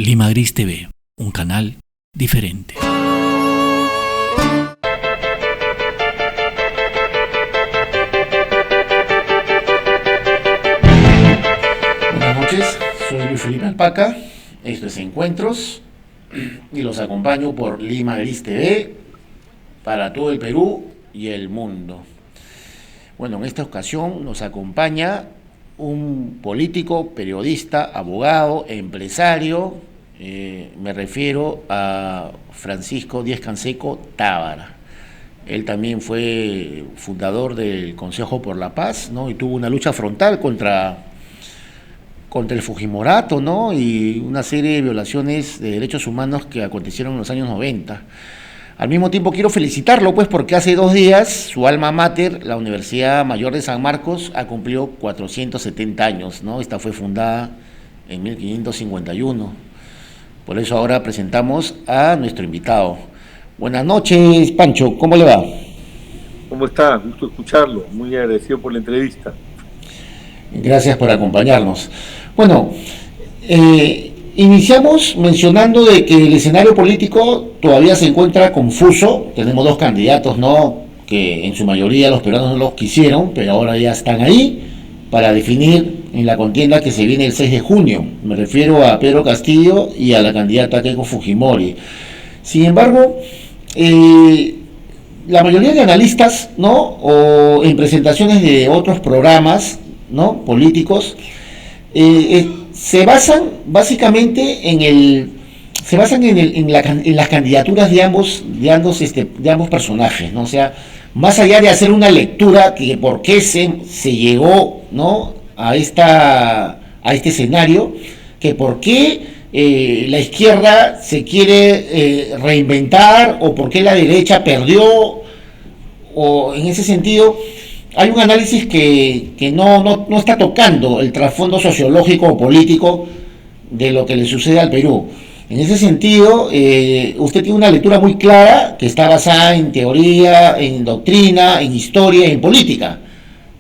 Lima Gris TV, un canal diferente. Buenas noches, soy Luis Felipe Alpaca, esto es Encuentros y los acompaño por Lima Gris TV para todo el Perú y el mundo. Bueno, en esta ocasión nos acompaña un político, periodista, abogado, empresario, me refiero a Francisco Díez-Canseco Tábara. Él también fue fundador del Consejo por la Paz, ¿no? Y tuvo una lucha frontal contra el Fujimorato, ¿no? Y una serie de violaciones de derechos humanos que acontecieron en los años 90. Al mismo tiempo quiero felicitarlo, pues, porque hace 2 días su alma mater, la Universidad Mayor de San Marcos, ha cumplido 470 años, ¿no? Esta fue fundada en 1551. Por eso ahora presentamos a nuestro invitado. Buenas noches, Pancho, ¿cómo le va? ¿Cómo está? Gusto escucharlo, muy agradecido por la entrevista. Gracias por acompañarnos. Bueno, iniciamos mencionando de que el escenario político todavía se encuentra confuso. Tenemos 2 candidatos, ¿no?, que en su mayoría los peruanos no los quisieron, pero ahora ya están ahí para definir en la contienda que se viene el 6 de junio. Me refiero a Pedro Castillo y a la candidata Keiko Fujimori. Sin embargo, la mayoría de analistas, ¿no?, o en presentaciones de otros programas, ¿no?, políticos, se basan básicamente en las candidaturas de ambos personajes, ¿no? O sea, más allá de hacer una lectura que por qué se llegó, ¿no?, a este escenario, que por qué la izquierda se quiere reinventar, o por qué la derecha perdió, o en ese sentido hay un análisis que no está tocando el trasfondo sociológico o político de lo que le sucede al Perú. En ese sentido, usted tiene una lectura muy clara que está basada en teoría, en doctrina, en historia y en política.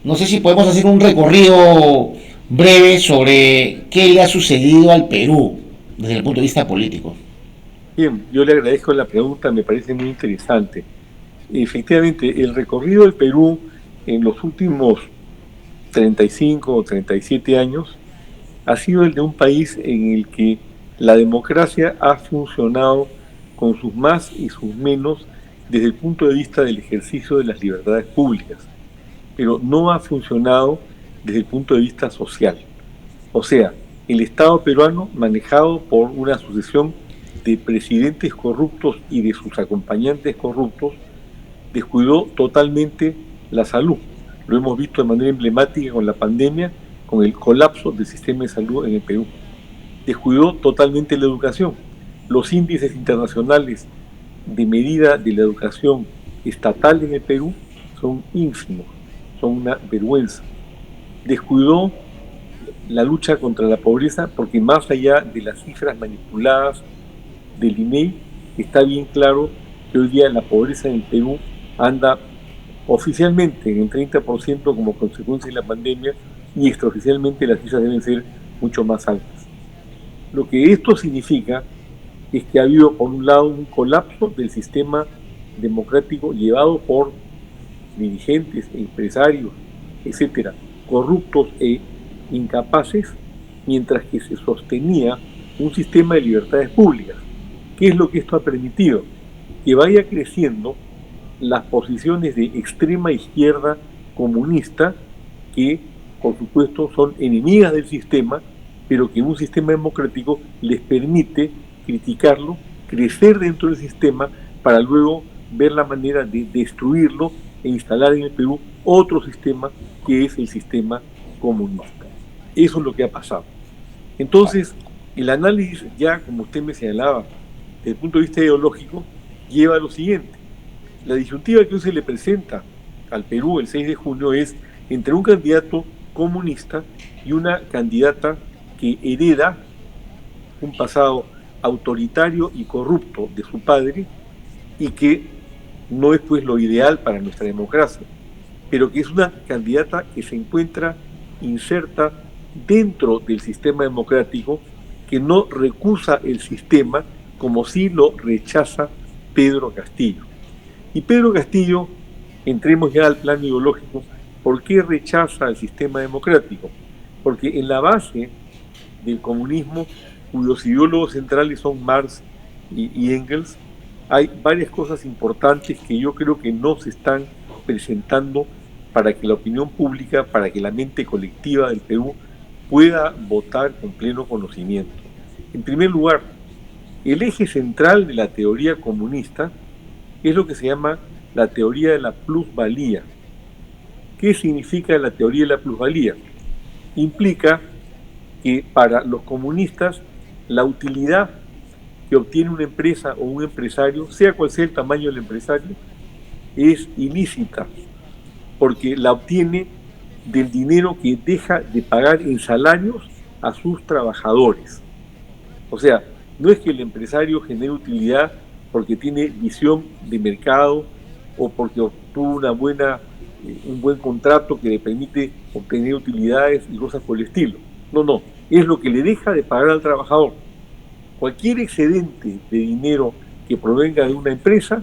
No sé si podemos hacer un recorrido breve sobre qué le ha sucedido al Perú desde el punto de vista político. Bien, yo le agradezco la pregunta, me parece muy interesante. Efectivamente, el recorrido del Perú en los últimos 35 o 37 años ha sido el de un país en el que la democracia ha funcionado con sus más y sus menos desde el punto de vista del ejercicio de las libertades públicas, pero no ha funcionado desde el punto de vista social. O sea, el Estado peruano, manejado por una sucesión de presidentes corruptos y de sus acompañantes corruptos, descuidó totalmente la salud. Lo hemos visto de manera emblemática con la pandemia, con el colapso del sistema de salud en el Perú. Descuidó totalmente la educación. Los índices internacionales de medida de la educación estatal en el Perú son ínfimos, son una vergüenza. Descuidó la lucha contra la pobreza, porque más allá de las cifras manipuladas del INEI, está bien claro que hoy día la pobreza en el Perú anda oficialmente en el 30% como consecuencia de la pandemia, y extraoficialmente las cifras deben ser mucho más altas. Lo que esto significa es que ha habido, por un lado, un colapso del sistema democrático llevado por dirigentes, empresarios, etcétera, corruptos e incapaces, mientras que se sostenía un sistema de libertades públicas. ¿Qué es lo que esto ha permitido? Que vaya creciendo las posiciones de extrema izquierda comunista, que por supuesto son enemigas del sistema, pero que en un sistema democrático les permite criticarlo, crecer dentro del sistema, para luego ver la manera de destruirlo e instalar en el Perú otro sistema, que es el sistema comunista. Eso es lo que ha pasado. Entonces, el análisis, ya como usted me señalaba, desde el punto de vista ideológico, lleva a lo siguiente. La disyuntiva que hoy se le presenta al Perú el 6 de junio es entre un candidato comunista y una candidata que hereda un pasado autoritario y corrupto de su padre, y que no es pues lo ideal para nuestra democracia, pero que es una candidata que se encuentra inserta dentro del sistema democrático, que no recusa el sistema como si lo rechaza Pedro Castillo. Y Pedro Castillo, entremos ya al plano ideológico, ¿por qué rechaza el sistema democrático? Porque en la base del comunismo, cuyos ideólogos centrales son Marx y Engels, hay varias cosas importantes que yo creo que no se están presentando para que la opinión pública, para que la mente colectiva del Perú pueda votar con pleno conocimiento. En primer lugar, el eje central de la teoría comunista es lo que se llama la teoría de la plusvalía. ¿Qué significa la teoría de la plusvalía? Implica que para los comunistas la utilidad que obtiene una empresa o un empresario, sea cual sea el tamaño del empresario, es ilícita, porque la obtiene del dinero que deja de pagar en salarios a sus trabajadores. O sea, no es que el empresario genere utilidad porque tiene visión de mercado o porque obtuvo un buen contrato que le permite obtener utilidades y cosas por el estilo. No, es lo que le deja de pagar al trabajador. Cualquier excedente de dinero que provenga de una empresa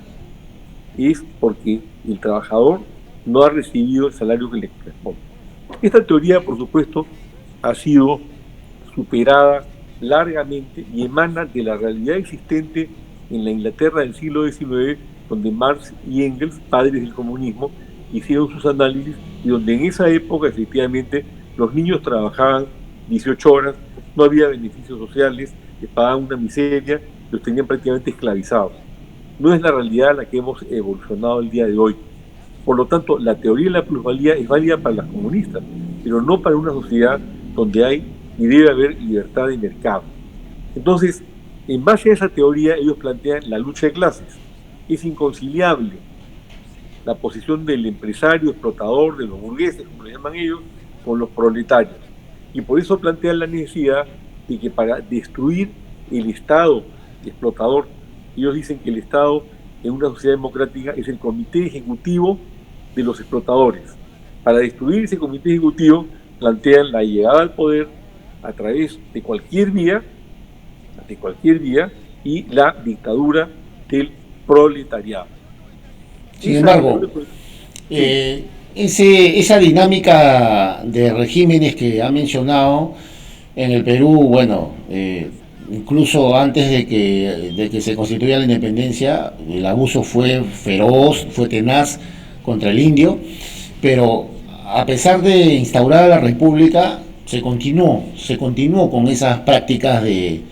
es porque el trabajador no ha recibido el salario que le corresponde. Esta teoría, por supuesto, ha sido superada largamente y emana de la realidad existente en la Inglaterra del siglo XIX, donde Marx y Engels, padres del comunismo, hicieron sus análisis y donde en esa época efectivamente los niños trabajaban 18 horas, no había beneficios sociales, les pagaban una miseria, los tenían prácticamente esclavizados. No es la realidad a la que hemos evolucionado el día de hoy. Por lo tanto, la teoría de la plusvalía es válida para las comunistas, pero no para una sociedad donde hay y debe haber libertad de mercado. Entonces, en base a esa teoría, ellos plantean la lucha de clases. Es inconciliable la posición del empresario, explotador, de los burgueses, como le llaman ellos, con los proletarios. Y por eso plantean la necesidad de que para destruir el Estado explotador, ellos dicen que el Estado en una sociedad democrática es el comité ejecutivo de los explotadores. Para destruir ese comité ejecutivo plantean la llegada al poder a través de cualquier vía y la dictadura del proletariado. Sin embargo, esa dinámica de regímenes que ha mencionado en el Perú, bueno, incluso antes de que se constituya la independencia, el abuso fue feroz, fue tenaz contra el indio, pero a pesar de instaurar la república, se continuó con esas prácticas de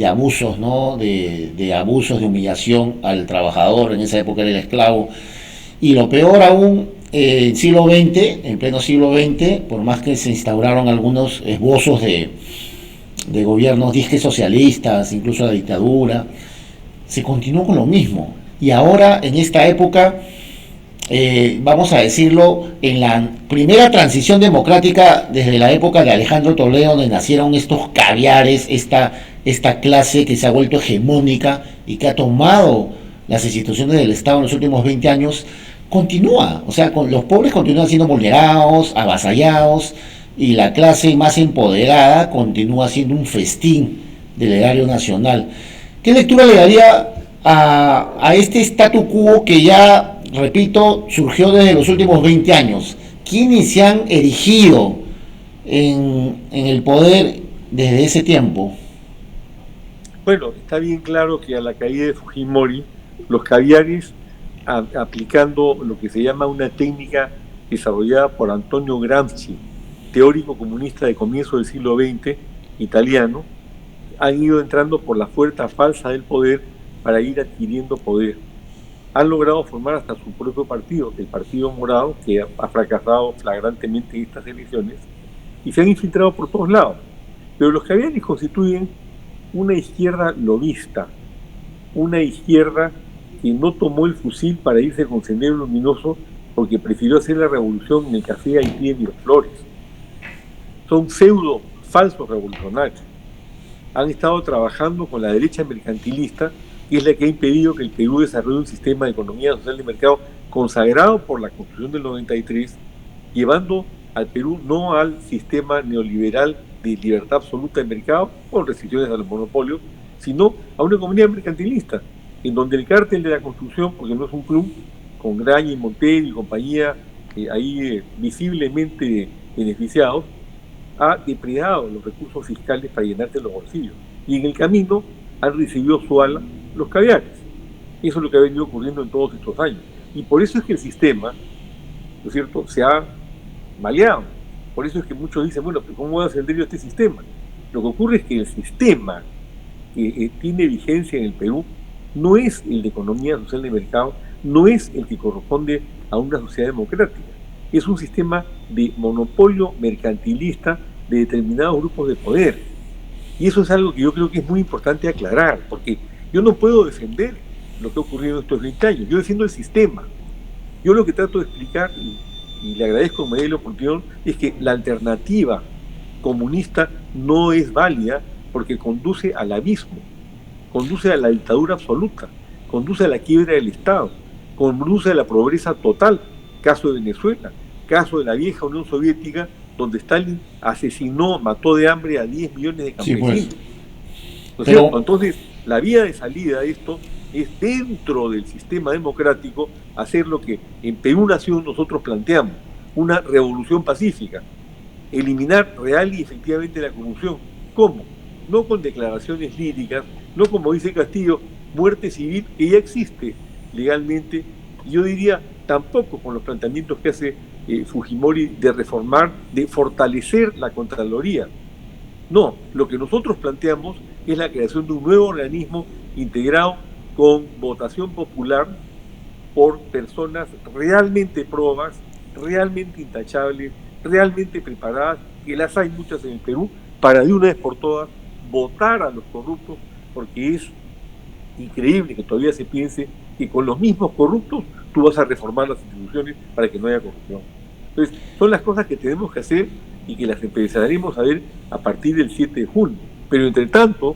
abusos, ¿no? De abusos, de humillación al trabajador. En esa época era el esclavo. Y lo peor aún, en pleno siglo XX, por más que se instauraron algunos esbozos de gobiernos disque socialistas, incluso la dictadura, se continuó con lo mismo. Y ahora, en esta época, vamos a decirlo, en la primera transición democrática, desde la época de Alejandro Toledo, donde nacieron estos caviares, esta clase que se ha vuelto hegemónica y que ha tomado las instituciones del Estado en los últimos 20 años, continúa. O sea, los pobres continúan siendo vulnerados, avasallados, y la clase más empoderada continúa siendo un festín del erario nacional. ¿Qué lectura le daría a este statu quo que ya, repito, surgió desde los últimos 20 años? ¿Quiénes se han erigido en el poder desde ese tiempo? Bueno, está bien claro que a la caída de Fujimori, los caviares, aplicando lo que se llama una técnica desarrollada por Antonio Gramsci, teórico comunista de comienzo del siglo XX, italiano, han ido entrando por la puerta falsa del poder para ir adquiriendo poder. Han logrado formar hasta su propio partido, el Partido Morado, que ha fracasado flagrantemente en estas elecciones, y se han infiltrado por todos lados. Pero los caviares constituyen una izquierda lobista, una izquierda que no tomó el fusil para irse con Sendero Luminoso porque prefirió hacer la revolución en el Café Haití de Miraflores. Son pseudo falsos revolucionarios. Han estado trabajando con la derecha mercantilista, que es la que ha impedido que el Perú desarrolle un sistema de economía social de mercado consagrado por la Constitución del 93, llevando al Perú, no al sistema neoliberal de libertad absoluta de mercado, con restricciones a los monopolios, sino a una economía mercantilista, en donde el cártel de la construcción, porque no es un club, con Graña y Montel y compañía visiblemente beneficiados, ha depredado los recursos fiscales para llenarse los bolsillos. Y en el camino han recibido su ala los caviares. Eso es lo que ha venido ocurriendo en todos estos años. Y por eso es que el sistema, ¿no es cierto?, se ha maleado. Por eso es que muchos dicen, bueno, ¿cómo voy a defender yo este sistema? Lo que ocurre es que el sistema que tiene vigencia en el Perú no es el de economía social de mercado, no es el que corresponde a una sociedad democrática. Es un sistema de monopolio mercantilista de determinados grupos de poder. Y eso es algo que yo creo que es muy importante aclarar, porque yo no puedo defender lo que ha ocurrido en estos 20 años, yo defiendo el sistema. Yo lo que trato de explicar, y le agradezco que me dé la oportunidad, es que la alternativa comunista no es válida porque conduce al abismo, conduce a la dictadura absoluta, conduce a la quiebra del Estado, conduce a la pobreza total, caso de Venezuela, caso de la vieja Unión Soviética, donde Stalin asesinó, mató de hambre a 10 millones de campesinos. Sí, pues. Entonces, la vía de salida de esto es, dentro del sistema democrático, hacer lo que en Perú Nación nosotros planteamos, una revolución pacífica, eliminar real y efectivamente la corrupción. ¿Cómo? No con declaraciones líricas, no como dice Castillo, muerte civil, que ya existe legalmente, y yo diría tampoco con los planteamientos que hace Fujimori de reformar, de fortalecer la Contraloría. No, lo que nosotros planteamos es la creación de un nuevo organismo integrado con votación popular por personas realmente probas, realmente intachables, realmente preparadas, que las hay muchas en el Perú, para de una vez por todas votar a los corruptos, porque es increíble que todavía se piense que con los mismos corruptos tú vas a reformar las instituciones para que no haya corrupción. Entonces, son las cosas que tenemos que hacer y que las empezaremos a ver a partir del 7 de junio. Pero entre tanto,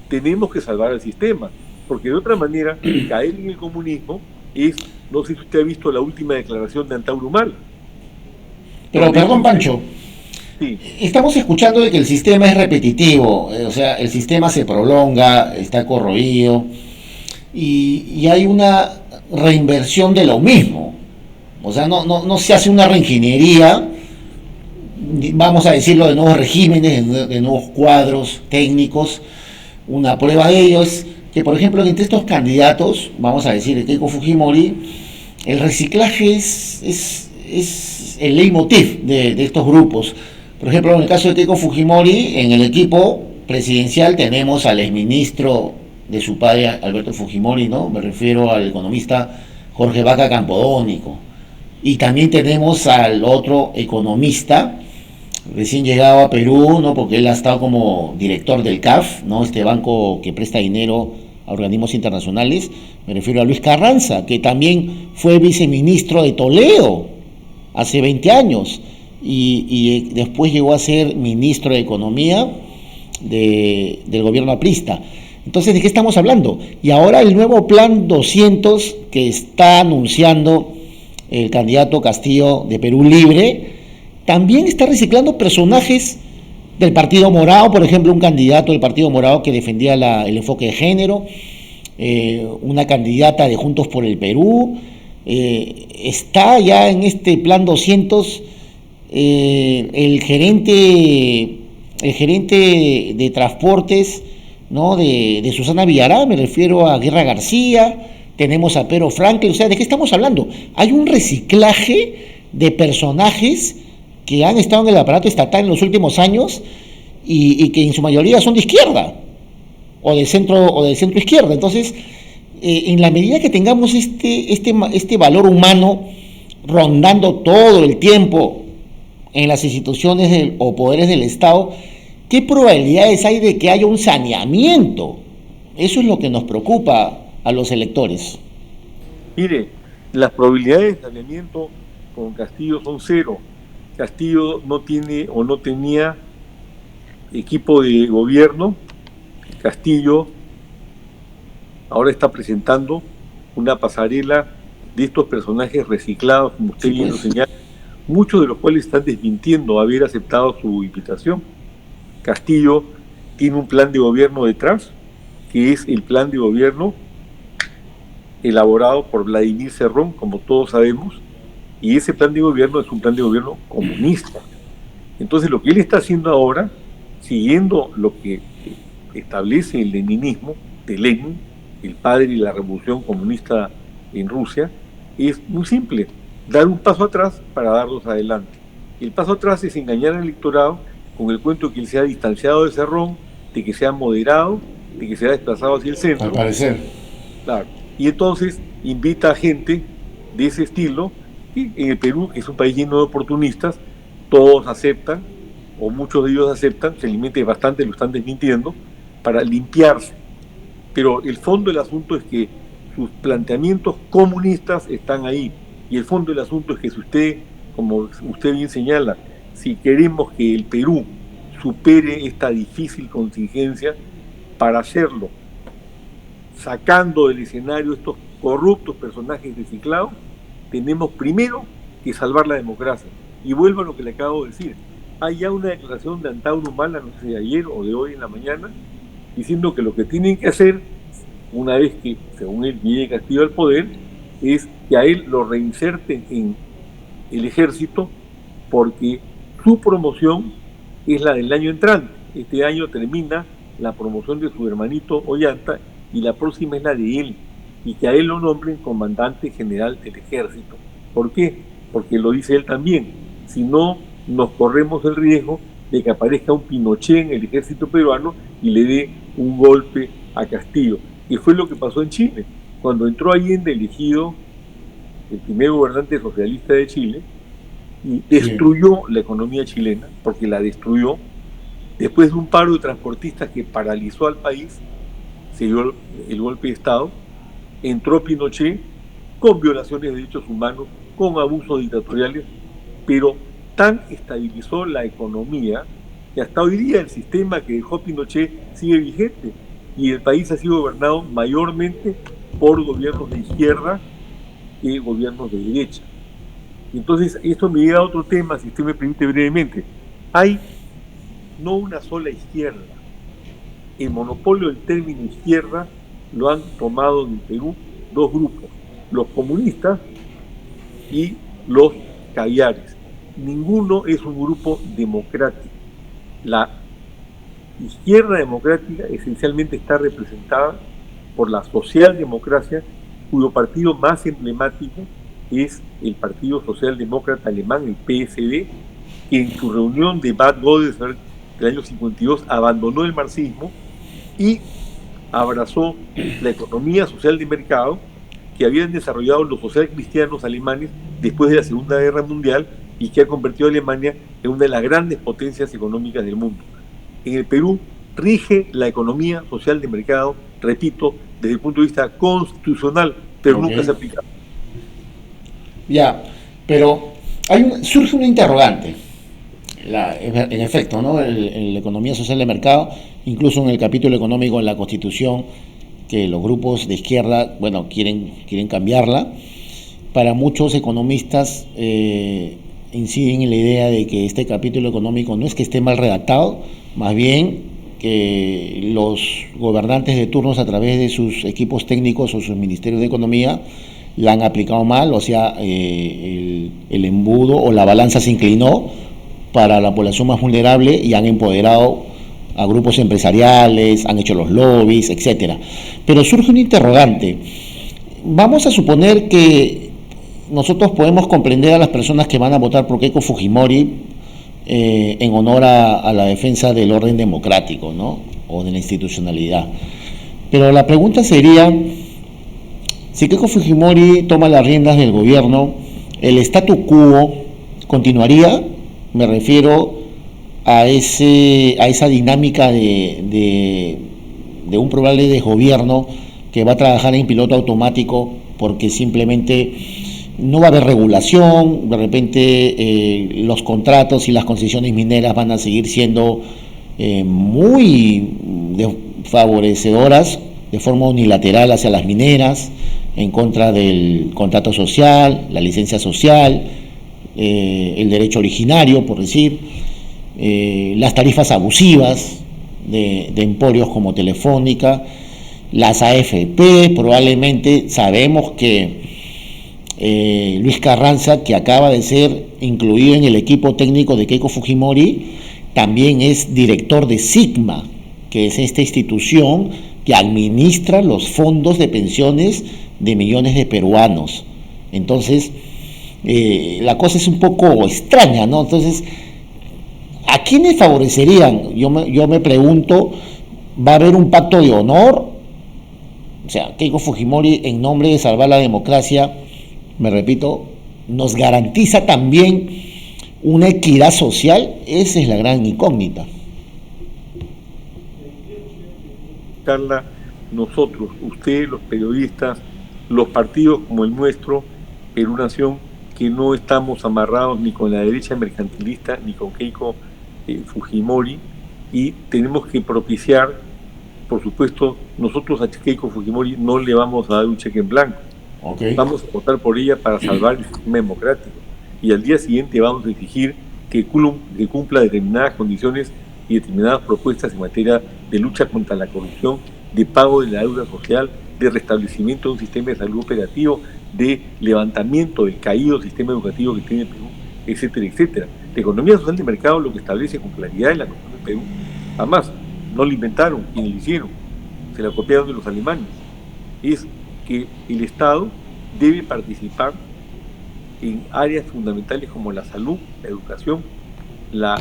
tenemos que salvar al sistema, porque de otra manera, caer en el comunismo es, no sé si usted ha visto la última declaración de Antauro Humala. Pero perdón, Pancho, sí. Estamos escuchando de que el sistema es repetitivo, o sea, el sistema se prolonga, está corroído, y hay una reinversión de lo mismo. O sea, no se hace una reingeniería, vamos a decirlo, de nuevos regímenes, de nuevos cuadros técnicos. Una prueba de ello es que, por ejemplo, entre estos candidatos, vamos a decir, de Keiko Fujimori, el reciclaje es el leitmotiv de estos grupos. Por ejemplo, en el caso de Keiko Fujimori, en el equipo presidencial tenemos al exministro de su padre, Alberto Fujimori, ¿no? Me refiero al economista Jorge Vaca Campodónico. Y también tenemos al otro economista, recién llegado a Perú, ¿no? Porque él ha estado como director del CAF, ¿no? Este banco que presta dinero a organismos internacionales. Me refiero a Luis Carranza, que también fue viceministro de Toledo hace 20 años y después llegó a ser ministro de Economía del gobierno aprista. Entonces, ¿de qué estamos hablando? Y ahora el nuevo plan 200 que está anunciando el candidato Castillo de Perú Libre, también está reciclando personajes del Partido Morado, por ejemplo, un candidato del Partido Morado que defendía el enfoque de género, una candidata de Juntos por el Perú, está ya en este plan 200 el gerente de transportes, ¿no? de Susana Villará, me refiero a Guerra García, tenemos a Pedro Franklin. O sea, ¿de qué estamos hablando? Hay un reciclaje de personajes que han estado en el aparato estatal en los últimos años y que en su mayoría son de izquierda o de centro izquierda. Entonces, en la medida que tengamos este valor humano rondando todo el tiempo en las instituciones o poderes del Estado, ¿qué probabilidades hay de que haya un saneamiento? Eso es lo que nos preocupa a los electores. Mire, las probabilidades de saneamiento con Castillo son cero. Castillo no tiene o no tenía equipo de gobierno. Castillo ahora está presentando una pasarela de estos personajes reciclados, como usted bien lo señala, muchos de los cuales están desmintiendo haber aceptado su invitación. Castillo tiene un plan de gobierno detrás, que es el plan de gobierno elaborado por Vladimir Cerrón, como todos sabemos, y ese plan de gobierno es un plan de gobierno comunista. Entonces lo que él está haciendo ahora, siguiendo lo que establece el leninismo de Lenin, el padre de la revolución comunista en Rusia, es muy simple: dar un paso atrás para dar dos adelante. El paso atrás es engañar al electorado con el cuento de que él se ha distanciado de Cerrón, de que se ha moderado, de que se ha desplazado hacia el centro. Al parecer. Claro. Y entonces invita a gente de ese estilo, y en el Perú, que es un país lleno de oportunistas, todos aceptan, o muchos de ellos aceptan, felizmente bastante lo están desmintiendo, para limpiarse. Pero el fondo del asunto es que sus planteamientos comunistas están ahí, y el fondo del asunto es que si usted, como usted bien señala, si queremos que el Perú supere esta difícil contingencia, para hacerlo, sacando del escenario estos corruptos personajes reciclados, tenemos primero que salvar la democracia. Y vuelvo a lo que le acabo de decir: hay ya una declaración de Antauro Humala, no sé si de ayer o de hoy en la mañana, diciendo que lo que tienen que hacer, una vez que, según él, llegue Castillo al poder, es que a él lo reinserten en el ejército, porque su promoción es la del año entrante. Este año termina la promoción de su hermanito Ollanta y la próxima es la de él, y que a él lo nombren comandante general del ejército. ¿Por qué? Porque lo dice él también: si no, nos corremos el riesgo de que aparezca un Pinochet en el ejército peruano y le dé un golpe a Castillo. Y fue lo que pasó en Chile. Cuando entró Allende, elegido el primer gobernante socialista de Chile, y destruyó la economía chilena, porque la destruyó, después de un paro de transportistas que paralizó al país, se dio el golpe de Estado, entró Pinochet con violaciones de derechos humanos, con abusos dictatoriales, pero tan estabilizó la economía que hasta hoy día el sistema que dejó Pinochet sigue vigente, y el país ha sido gobernado mayormente por gobiernos de izquierda que gobiernos de derecha. Entonces, esto me lleva a otro tema, si usted me permite brevemente. Hay no una sola izquierda. El monopolio del término izquierda lo han tomado en el Perú dos grupos: los comunistas y los caviares. Ninguno es un grupo democrático. La izquierda democrática esencialmente está representada por la socialdemocracia, cuyo partido más emblemático es el Partido Socialdemócrata Alemán, el PSD, que en su reunión de Bad Godesberg del año 52 abandonó el marxismo y abrazó la economía social de mercado que habían desarrollado los socialcristianos alemanes después de la Segunda Guerra Mundial, y que ha convertido a Alemania en una de las grandes potencias económicas del mundo. En el Perú rige la economía social de mercado, repito, desde el punto de vista constitucional, pero nunca se aplica. Ya, pero surge una interrogante. En efecto, ¿no? La economía social de mercado, incluso en el capítulo económico de la Constitución, que los grupos de izquierda, bueno, quieren cambiarla. Para muchos economistas inciden en la idea de que este capítulo económico no es que esté mal redactado, más bien que los gobernantes de turnos, a través de sus equipos técnicos o sus ministerios de economía, la han aplicado mal, o sea, el embudo o la balanza se inclinó para la población más vulnerable y han empoderado a grupos empresariales, han hecho los lobbies, etcétera. Pero surge un interrogante. Vamos a suponer que nosotros podemos comprender a las personas que van a votar por Keiko Fujimori en honor a la defensa del orden democrático, ¿no? O de la institucionalidad. Pero la pregunta sería: si Keiko Fujimori toma las riendas del gobierno, ¿el statu quo continuaría? Me refiero a esa dinámica de un probable desgobierno que va a trabajar en piloto automático, porque simplemente no va a haber regulación. De repente los contratos y las concesiones mineras van a seguir siendo muy favorecedoras de forma unilateral hacia las mineras, en contra del contrato social, la licencia social, el derecho originario, por decir, las tarifas abusivas de emporios como Telefónica, las AFP. Probablemente sabemos que Luis Carranza, que acaba de ser incluido en el equipo técnico de Keiko Fujimori, también es director de Sigma, que es esta institución que administra los fondos de pensiones de millones de peruanos. Entonces, la cosa es un poco extraña, ¿no? Entonces, ¿a quiénes favorecerían? Yo me pregunto, ¿va a haber un pacto de honor? O sea, Keiko Fujimori, en nombre de salvar la democracia, me repito, nos garantiza también una equidad social. Esa es la gran incógnita. Carla, nosotros, ustedes, los periodistas, los partidos como el nuestro, Perú Nación, que no estamos amarrados ni con la derecha mercantilista ni con Keiko Fujimori, y tenemos que propiciar, por supuesto, nosotros a Keiko Fujimori no le vamos a dar un cheque en blanco. Okay. Vamos a votar por ella para salvar el sistema democrático, y al día siguiente vamos a exigir que cumpla determinadas condiciones y determinadas propuestas en materia de lucha contra la corrupción, de pago de la deuda social, de restablecimiento de un sistema de salud operativo, de levantamiento del caído sistema educativo que tiene Perú, etcétera, etcétera. La economía social de mercado lo que establece con claridad en la Constitución de Perú. Además, no lo inventaron, quienes lo hicieron, se la copiaron de los alemanes. Es que el Estado debe participar en áreas fundamentales como la salud, la educación, la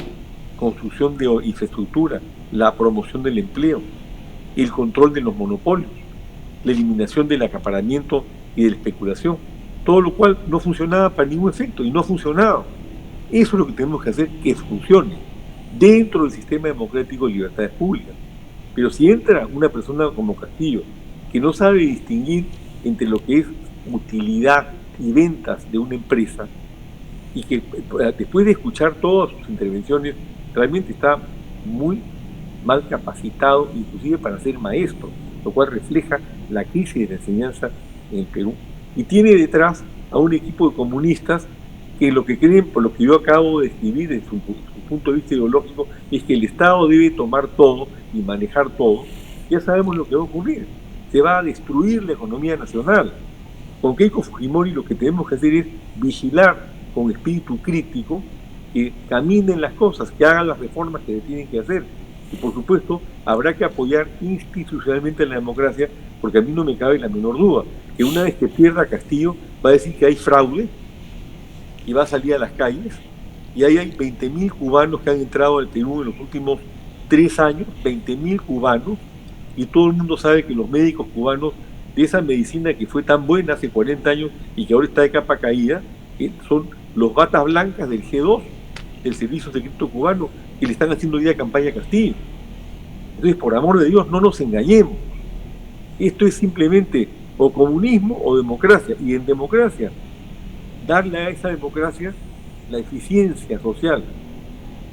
construcción de infraestructura, la promoción del empleo, el control de los monopolios, la eliminación del acaparamiento y de la especulación, todo lo cual no funcionaba para ningún efecto y no ha funcionado. Eso es lo que tenemos que hacer, que funcione dentro del sistema democrático de libertades públicas. Pero si entra una persona como Castillo, que no sabe distinguir entre lo que es utilidad y ventas de una empresa, y que después de escuchar todas sus intervenciones realmente está muy mal capacitado, inclusive para ser maestro, lo cual refleja la crisis de la enseñanza en el Perú, y tiene detrás a un equipo de comunistas que lo que creen, por lo que yo acabo de escribir desde su punto de vista ideológico, es que el Estado debe tomar todo y manejar todo. Ya sabemos lo que va a ocurrir, se va a destruir la economía nacional. Con Keiko Fujimori lo que tenemos que hacer es vigilar con espíritu crítico que caminen las cosas, que hagan las reformas que se tienen que hacer. Y por supuesto, habrá que apoyar institucionalmente la democracia, porque a mí no me cabe la menor duda que una vez que pierda Castillo va a decir que hay fraude y va a salir a las calles, y ahí hay 20.000 cubanos que han entrado al Perú en los últimos 3 años, 20.000 cubanos, y todo el mundo sabe que los médicos cubanos de esa medicina que fue tan buena hace 40 años y que ahora está de capa caída, son los batas blancas del G2, del Servicio Secreto Cubano, que le están haciendo ya campaña a Castillo. Entonces, por amor de Dios, no nos engañemos. Esto es simplemente o comunismo o democracia, y en democracia, darle a esa democracia la eficiencia social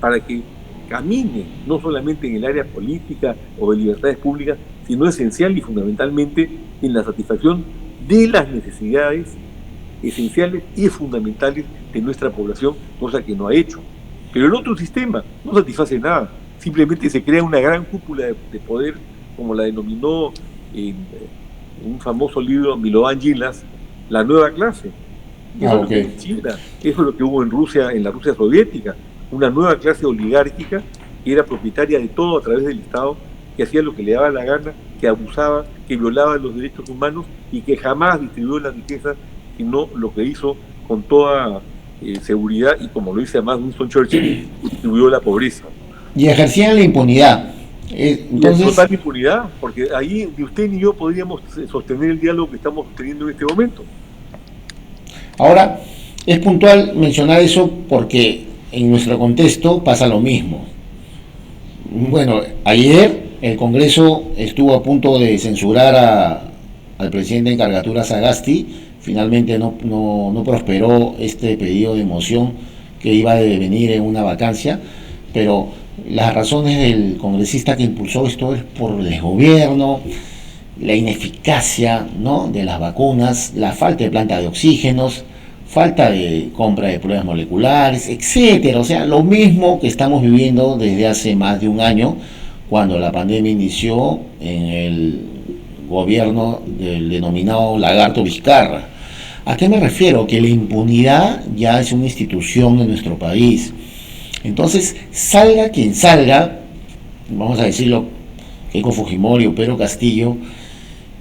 para que camine no solamente en el área política o de libertades públicas, sino esencial y fundamentalmente en la satisfacción de las necesidades esenciales y fundamentales de nuestra población, cosa que no ha hecho. Pero el otro sistema no satisface nada, simplemente se crea una gran cúpula de poder, como la denominó en un famoso libro Milovan Gilas, la nueva clase. Eso es lo que en China, eso es lo que hubo en Rusia, en la Rusia soviética, una nueva clase oligárquica que era propietaria de todo a través del Estado, que hacía lo que le daba la gana, que abusaba, que violaba los derechos humanos y que jamás distribuyó la riqueza, sino lo que hizo con toda seguridad, y como lo dice además Winston Churchill, distribuyó la pobreza. Y ejercían la impunidad. Entonces... Y total impunidad, porque ahí ni usted ni yo podríamos sostener el diálogo que estamos teniendo en este momento. Ahora, es puntual mencionar eso porque en nuestro contexto pasa lo mismo. Bueno, ayer el Congreso estuvo a punto de censurar al presidente en cargatura Sagasti. Finalmente no prosperó este pedido de moción que iba a devenir en una vacancia, pero las razones del congresista que impulsó esto es por el desgobierno, la ineficacia, ¿no?, de las vacunas, la falta de planta de oxígenos, falta de compra de pruebas moleculares, etcétera. O sea, lo mismo que estamos viviendo desde hace más de un año, cuando la pandemia inició en el gobierno del denominado Lagarto Vizcarra. ¿A qué me refiero? Que la impunidad ya es una institución en nuestro país. Entonces, salga quien salga, vamos a decirlo, Keiko Fujimori o Pedro Castillo,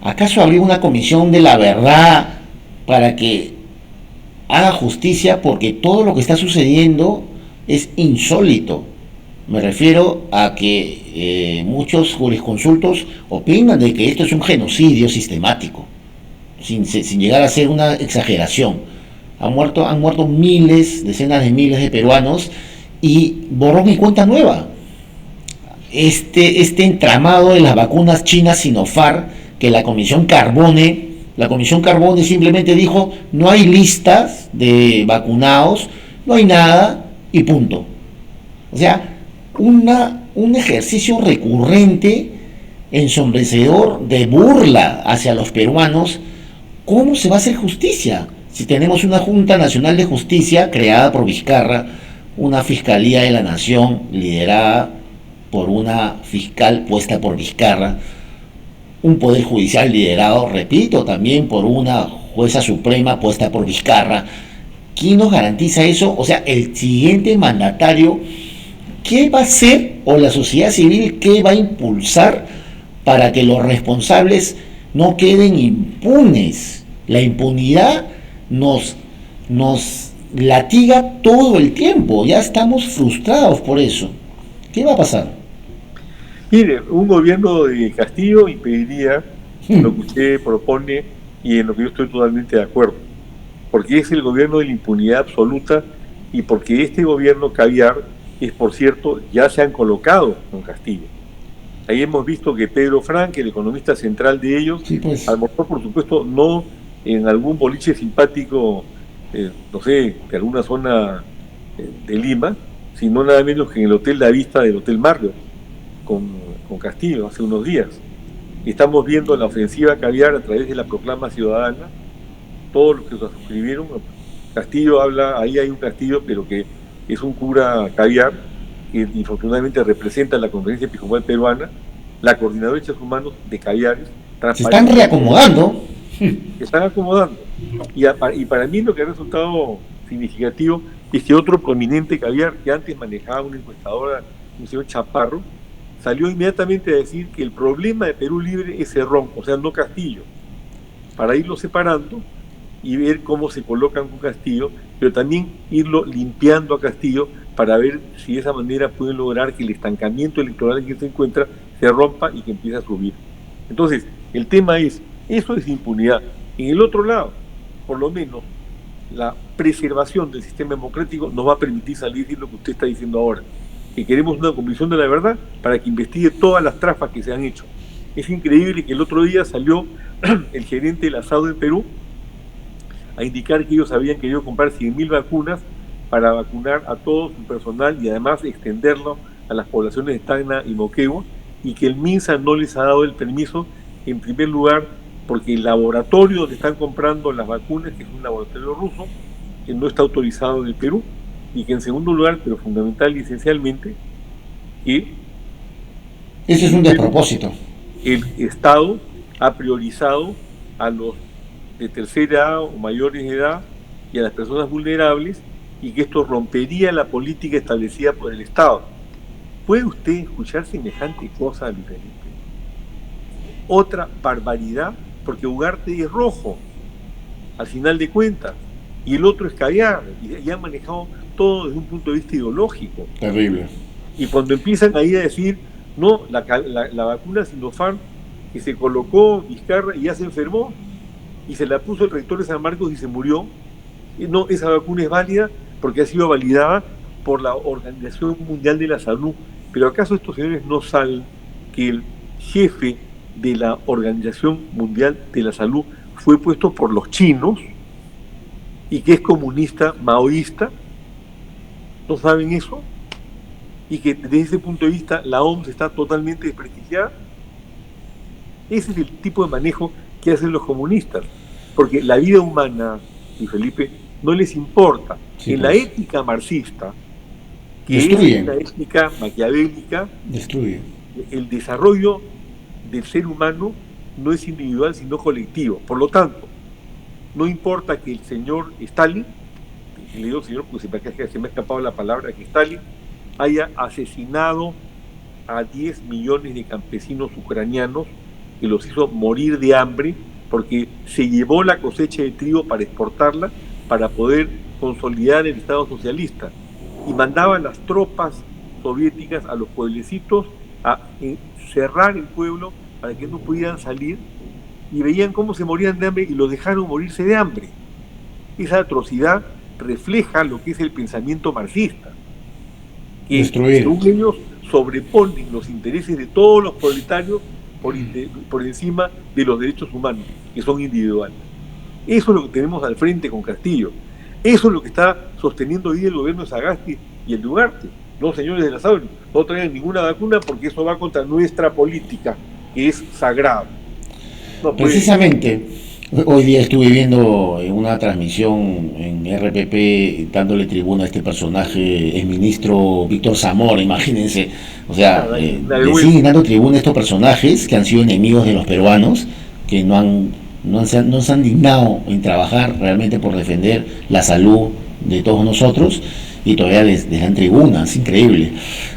¿acaso habría una comisión de la verdad para que haga justicia? Porque todo lo que está sucediendo es insólito. Me refiero a que muchos jurisconsultos opinan de que esto es un genocidio sistemático, sin llegar a ser una exageración. Han muerto miles, decenas de miles de peruanos, y borrón y cuenta nueva. Este entramado de las vacunas chinas Sinopharm, que la Comisión Carbone simplemente dijo: no hay listas de vacunados, no hay nada y punto. O sea, un ejercicio recurrente, ensombrecedor, de burla hacia los peruanos. ¿Cómo se va a hacer justicia si tenemos una Junta Nacional de Justicia creada por Vizcarra, una Fiscalía de la Nación liderada por una fiscal puesta por Vizcarra, un Poder Judicial liderado, repito, también por una jueza suprema puesta por Vizcarra? ¿Quién nos garantiza eso? O sea, el siguiente mandatario, ¿qué va a hacer? O la sociedad civil, ¿qué va a impulsar para que los responsables no queden impunes? La impunidad nos latiga todo el tiempo, ya estamos frustrados por eso. ¿Qué va a pasar? Mire, un gobierno de Castillo impediría lo que usted propone y en lo que yo estoy totalmente de acuerdo, porque es el gobierno de la impunidad absoluta y porque este gobierno caviar es, por cierto, ya se han colocado con Castillo. Ahí hemos visto que Pedro Frank, el economista central de ellos, sí, pues, almorzó, por supuesto, no en algún boliche simpático, no sé, de alguna zona de Lima, sino nada menos que en el Hotel La Vista del Hotel Marriott, con Castillo, hace unos días. Y estamos viendo la ofensiva caviar a través de la proclama ciudadana, todos los que se suscribieron. Castillo habla, ahí hay un Castillo, pero que es un cura caviar, que infortunadamente representa la Conferencia Episcopal Peruana, la Coordinadora de Derechos Humanos de Caviares. Se están reacomodando. Se están acomodando. Y para mí lo que ha resultado significativo es que otro prominente caviar, que antes manejaba una encuestadora, un señor Chaparro, salió inmediatamente a decir que el problema de Perú Libre es Cerrón, o sea, no Castillo, para irlo separando y ver cómo se colocan con Castillo, pero también irlo limpiando a Castillo para ver si de esa manera pueden lograr que el estancamiento electoral en que se encuentra se rompa y que empiece a subir. Entonces, el tema es, eso es impunidad. En el otro lado, por lo menos, la preservación del sistema democrático nos va a permitir salir de lo que usted está diciendo ahora, que queremos una comisión de la verdad para que investigue todas las trafas que se han hecho. Es increíble que el otro día salió el gerente del asado en Perú a indicar que ellos habían querido comprar 100.000 vacunas para vacunar a todo su personal y además extenderlo a las poblaciones de Tacna y Moquegua, y que el MINSA no les ha dado el permiso, en primer lugar porque el laboratorio donde están comprando las vacunas, que es un laboratorio ruso, que no está autorizado en el Perú, y que en segundo lugar, pero fundamental y esencialmente, que ese es un despropósito. El Estado ha priorizado a los de tercera edad o mayores de edad y a las personas vulnerables, y que esto rompería la política establecida por el Estado. ¿Puede usted escuchar semejante cosa, Luis Felipe? Otra barbaridad, porque Ugarte es rojo, al final de cuentas, y el otro es caviar, y han manejado todo desde un punto de vista ideológico. Terrible. Y cuando empiezan ahí a decir, no, la vacuna Sinopharm que se colocó Vizcarra y ya se enfermó, y se la puso el rector de San Marcos y se murió, no, esa vacuna es válida porque ha sido validada por la Organización Mundial de la Salud. Pero ¿acaso estos señores no saben que el jefe de la Organización Mundial de la Salud fue puesto por los chinos y que es comunista maoísta? ¿No saben eso? Y que desde ese punto de vista la OMS está totalmente desprestigiada. Ese es el tipo de manejo que hacen los comunistas, porque la vida humana, y Felipe, no les importa. Sí, en la pues. ética marxista, que Destruyen. es una ética maquiavélica, Destruye. el desarrollo del ser humano no es individual sino colectivo. Por lo tanto, no importa que el señor Stalin, y le digo señor porque se me ha escapado la palabra, que Stalin haya asesinado a 10 millones de campesinos ucranianos, que los hizo morir de hambre porque se llevó la cosecha de trigo para exportarla, para poder consolidar el Estado socialista, y mandaba las tropas soviéticas a los pueblecitos a cerrar el pueblo para que no pudieran salir, y veían cómo se morían de hambre y los dejaron morirse de hambre. Esa atrocidad refleja lo que es el pensamiento marxista, que según ellos sobreponen los intereses de todos los proletarios por encima de los derechos humanos, que son individuales. Eso es lo que tenemos al frente con Castillo. Eso es lo que está sosteniendo hoy el gobierno de Sagasti y el de Ugarte. No, señores de la SAURI, no traigan ninguna vacuna porque eso va contra nuestra política, que es sagrada. No, precisamente, hoy día estuve viendo en una transmisión en RPP dándole tribuna a este personaje, el ministro Víctor Zamora, imagínense, o sea, le siguen dando tribuna a estos personajes que han sido enemigos de los peruanos, que no se han dignado en trabajar realmente por defender la salud de todos nosotros, y todavía les dan tribuna, es increíble.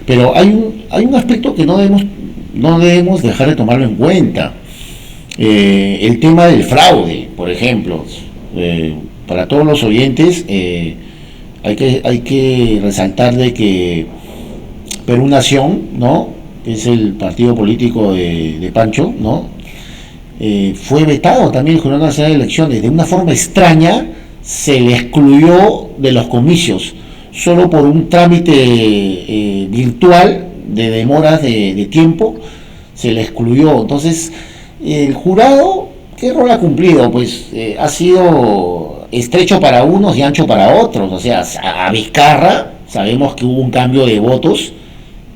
Pero hay un aspecto que no debemos dejar de tomarlo en cuenta. El tema del fraude, por ejemplo, para todos los oyentes, hay que resaltar de que Perú Nación, ¿no?, que es el partido político de Pancho, ¿no?, fue vetado también el Jurado Nacional de Elecciones. De una forma extraña se le excluyó de los comicios, solo por un trámite virtual de demoras de tiempo, se le excluyó. Entonces, el jurado, ¿qué rol ha cumplido? Pues ha sido estrecho para unos y ancho para otros. O sea, a Vizcarra sabemos que hubo un cambio de votos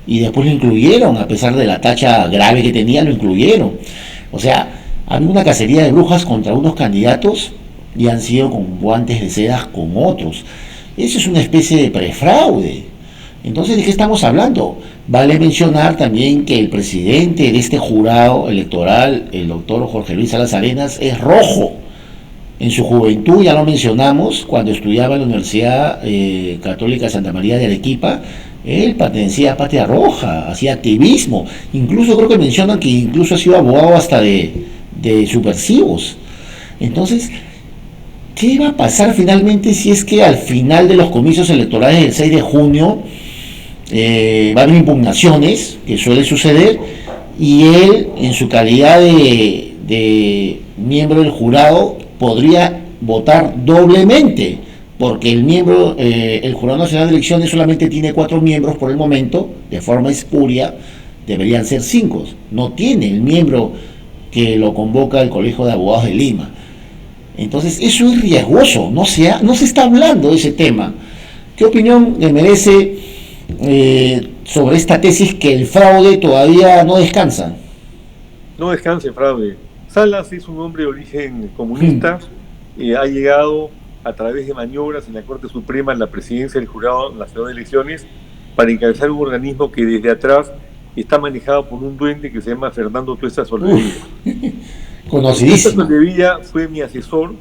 y después lo incluyeron, a pesar de la tacha grave que tenía, lo incluyeron. O sea, había una cacería de brujas contra unos candidatos y han sido con guantes de seda con otros. Eso es una especie de prefraude. Entonces, ¿de qué estamos hablando? Vale mencionar también que el presidente de este jurado electoral, el doctor Jorge Luis Salas Arenas, es rojo. En su juventud, ya lo mencionamos, cuando estudiaba en la Universidad Católica Santa María de Arequipa, él pertenecía a Patria Roja, hacía activismo. Incluso creo que mencionan que incluso ha sido abogado hasta de subversivos. Entonces, ¿qué va a pasar finalmente si es que al final de los comicios electorales del 6 de junio va a haber impugnaciones, que suele suceder, y él, en su calidad de miembro del jurado, podría votar doblemente, porque el Jurado Nacional de Elecciones solamente tiene 4 miembros por el momento, de forma espuria, deberían ser 5, no tiene el miembro que lo convoca el Colegio de Abogados de Lima. Entonces eso es riesgoso, no se está hablando de ese tema. ¿Qué opinión le merece sobre esta tesis que el fraude todavía no descansa? No descansa el fraude. Salas es un hombre de origen comunista, ha llegado a través de maniobras en la Corte Suprema, en la presidencia del Jurado Nacional de Elecciones, para encabezar un organismo que desde atrás está manejado por un duende que se llama Fernando Tuesta Soldevilla. Conocidísimo. Tuesta Soldevilla fue mi asesor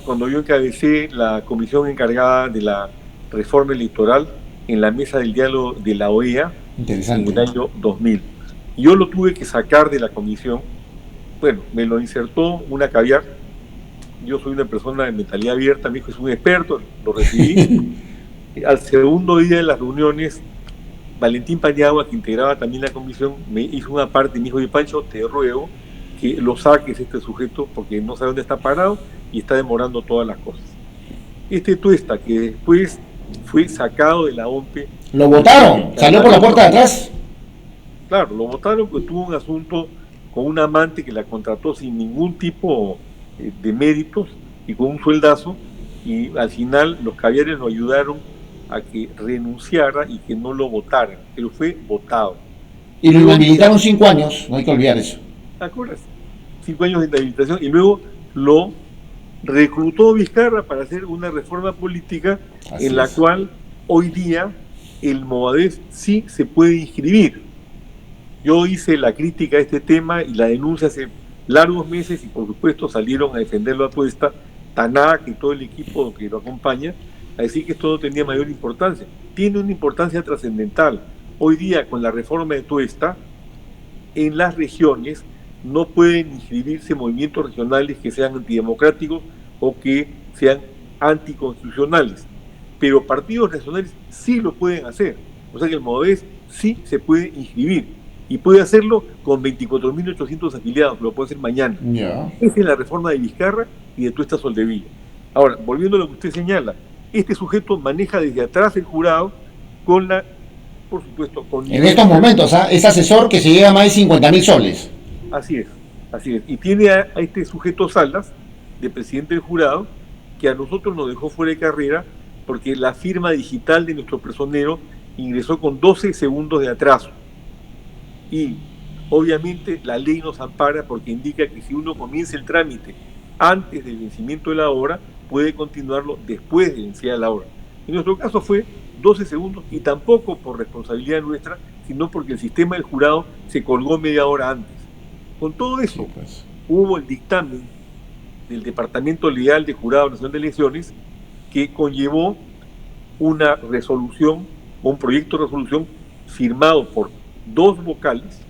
cuando yo encabecé la comisión encargada de la reforma electoral en la mesa del diálogo de la OEA en el año 2000. Yo lo tuve que sacar de la comisión. Bueno, me lo insertó una caviar. Yo soy una persona de mentalidad abierta, mi hijo es un experto, lo recibí. Al segundo día de las reuniones, Valentín Paniagua, que integraba también la comisión, me hizo una parte y me dijo: Pancho, te ruego que lo saques este sujeto porque no sabe dónde está parado y está demorando todas las cosas. Este Tuesta, que después fue sacado de la OMPE. Lo votaron, salió por la puerta de atrás. Claro, lo votaron porque tuvo un asunto con un amante que la contrató sin ningún tipo de méritos y con un sueldazo, y al final los caviares lo ayudaron a que renunciara y que no lo votaran, pero fue votado. Y lo inhabilitaron 5 años, no hay que olvidar eso. ¿Te acuerdas? 5 años de inhabilitación, y luego lo reclutó a Vizcarra para hacer una reforma política en la cual hoy día el Movadef sí se puede inscribir. Yo hice la crítica a este tema y la denuncia hace largos meses y por supuesto salieron a defenderlo a Tuesta, Tanac y todo el equipo que lo acompaña, a decir que esto no tenía mayor importancia. Tiene una importancia trascendental. Hoy día, con la reforma de Tuesta, en las regiones no pueden inscribirse movimientos regionales que sean antidemocráticos o que sean anticonstitucionales, pero partidos nacionales sí lo pueden hacer. O sea que el Movadef sí se puede inscribir y puede hacerlo con 24.800 afiliados, lo puede hacer mañana. Esa es la reforma de Vizcarra y de Tuesta Soldevilla. Ahora, volviendo a lo que usted señala, este sujeto maneja desde atrás el jurado con la, por supuesto, con... En estos momentos, es asesor que se lleva más de 50.000 soles. Así es. Y tiene a este sujeto Salas, de presidente del jurado, que a nosotros nos dejó fuera de carrera porque la firma digital de nuestro personero ingresó con 12 segundos de atraso. Y obviamente la ley nos ampara porque indica que si uno comienza el trámite antes del vencimiento de la obra, puede continuarlo después de vencida la obra. En nuestro caso fue 12 segundos y tampoco por responsabilidad nuestra, sino porque el sistema del jurado se colgó media hora antes. Con todo eso, hubo el dictamen del Departamento Legal de Jurado Nacional de Elecciones que conllevó una resolución, un proyecto de resolución firmado por 2 vocales,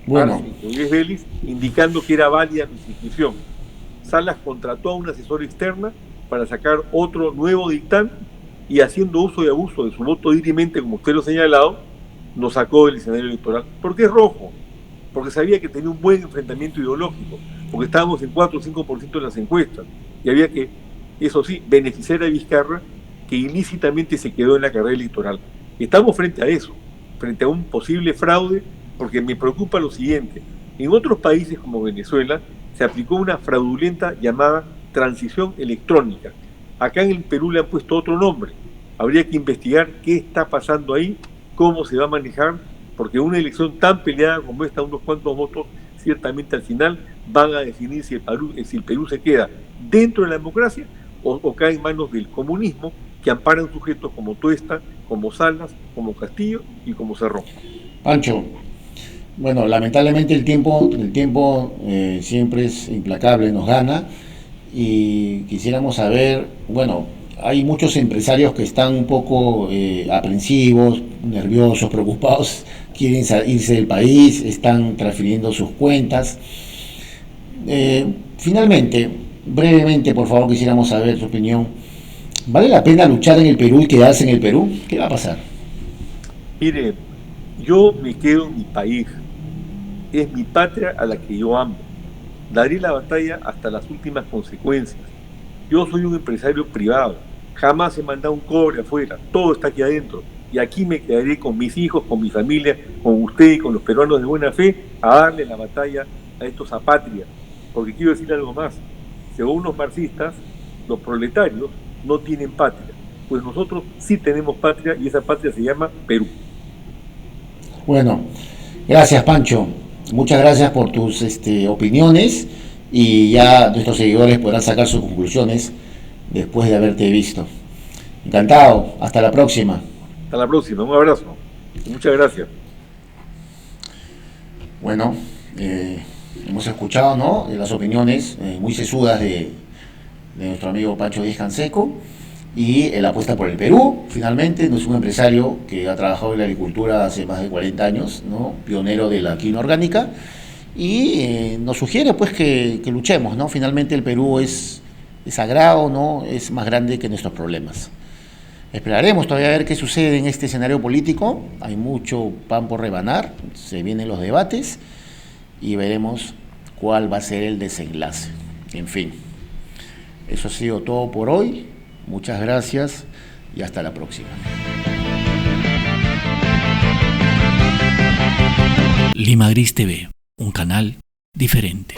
y Vélez, indicando que era válida nuestra inscripción. Salas contrató a una asesora externa para sacar otro nuevo dictamen y, haciendo uso y abuso de su voto dirimente, como usted lo ha señalado, nos sacó del escenario electoral. ¿Por qué es rojo? Porque sabía que tenía un buen enfrentamiento ideológico, porque estábamos en 4 o 5% de las encuestas, y había que, eso sí, beneficiar a Vizcarra, que ilícitamente se quedó en la carrera electoral. Estamos frente a eso, frente a un posible fraude, porque me preocupa lo siguiente: en otros países como Venezuela se aplicó una fraudulenta llamada transición electrónica. Acá en el Perú le han puesto otro nombre. Habría que investigar qué está pasando ahí, cómo se va a manejar, porque una elección tan peleada como esta, unos cuantos votos, ciertamente al final van a definir si el Perú se queda dentro de la democracia o cae en manos del comunismo, que amparan sujetos como Tuesta, como Salas, como Castillo y como Cerrón. Pancho, bueno, lamentablemente el tiempo siempre es implacable, nos gana, y quisiéramos saber, bueno, hay muchos empresarios que están un poco aprensivos, nerviosos, preocupados, quieren irse del país, están transfiriendo sus cuentas. Finalmente, brevemente, por favor, quisiéramos saber su opinión. ¿Vale la pena luchar en el Perú y quedarse en el Perú? ¿Qué va a pasar? Mire, yo me quedo en mi país. Es mi patria a la que yo amo. Daré la batalla hasta las últimas consecuencias. Yo soy un empresario privado. Jamás he mandado un cobre afuera. Todo está aquí adentro. Y aquí me quedaré con mis hijos, con mi familia, con usted y con los peruanos de buena fe, a darle la batalla a estos apátridas. Porque quiero decir algo más. Según los marxistas, los proletarios no tienen patria. Pues nosotros sí tenemos patria, y esa patria se llama Perú. Bueno, gracias, Pancho. Muchas gracias por tus opiniones, y ya nuestros seguidores podrán sacar sus conclusiones después de haberte visto. Encantado. Hasta la próxima. Hasta la próxima. Un abrazo. Muchas gracias. Bueno, hemos escuchado, ¿no?, las opiniones muy sesudas de nuestro amigo Pancho Díez-Canseco, y la apuesta por el Perú. Finalmente, no es un empresario que ha trabajado en la agricultura hace más de 40 años, ¿no?, pionero de la quinoa orgánica, y nos sugiere pues que luchemos, ¿no? Finalmente el Perú es sagrado, ¿no?, es más grande que nuestros problemas. Esperaremos todavía a ver qué sucede en este escenario político. Hay mucho pan por rebanar, se vienen los debates y veremos cuál va a ser el desenlace. En fin, eso ha sido todo por hoy. Muchas gracias y hasta la próxima. Lima Gris TV, un canal diferente.